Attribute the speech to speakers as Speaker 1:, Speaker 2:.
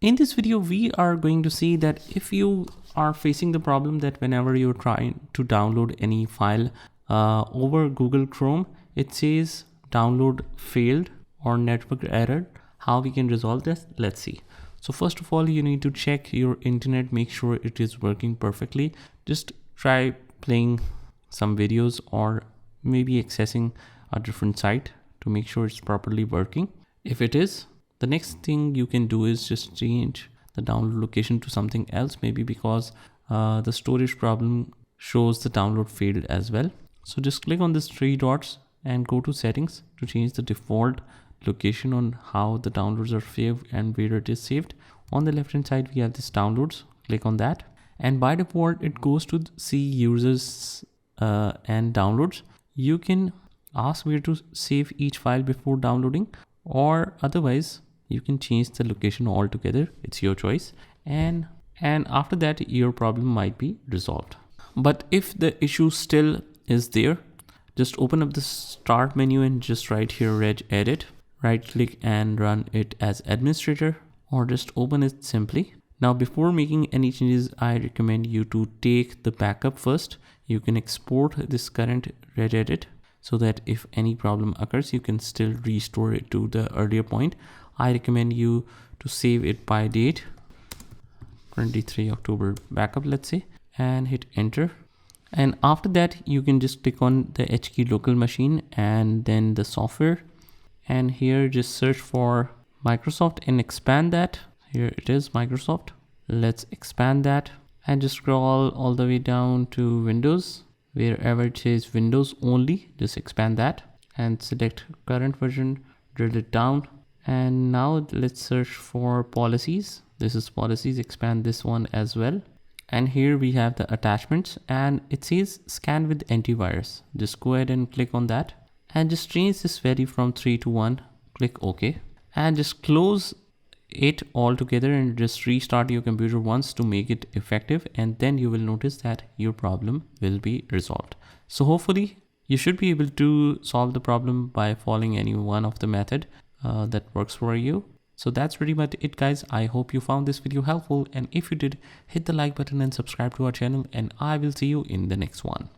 Speaker 1: In this video, we are going to see that if you are facing the problem that whenever you're trying to download any file over Google Chrome, it says download failed or network error. How we can resolve this? Let's see. So first of all, you need to check your internet, make sure it is working perfectly. Just try playing some videos or maybe accessing a different site to make sure it's properly working. If it is, the next thing you can do is just change the download location to something else, maybe because the storage problem shows the download failed as well. So just click on these three dots and go to settings to change the default location on how the downloads are saved and where it is saved. On the left hand side, we have this downloads. Click on that. And by default, it goes to see users and downloads. You can ask where to save each file before downloading, or otherwise you can change the location altogether. It's your choice. And after that, your problem might be resolved. But if the issue still is there, just open up the start menu and just write here regedit. Right click and run it as administrator, or just open it simply. Now, before making any changes, I recommend you to take the backup first. You can export this current regedit so that if any problem occurs, you can still restore it to the earlier point. I recommend you to save it by date, 23 October backup, let's say, and hit enter. And after that, you can just click on the H key local machine and then the software. And here just search for Microsoft and expand that. Here it is, Microsoft. Let's expand that and just scroll all the way down to Windows. Wherever it says Windows only, just expand that and select current version, drill it down. And now let's search for policies. This is policies, expand this one as well. And here we have the attachments and it says scan with antivirus. Just go ahead and click on that and just change this value from 3 to 1. Click OK and just close it all together and just restart your computer once to make it effective, and then you will notice that your problem will be resolved. So hopefully you should be able to solve the problem by following any one of the method that works for you. So that's pretty much it, guys. I hope you found this video helpful, and if you did, hit the like button and subscribe to our channel, and I will see you in the next one.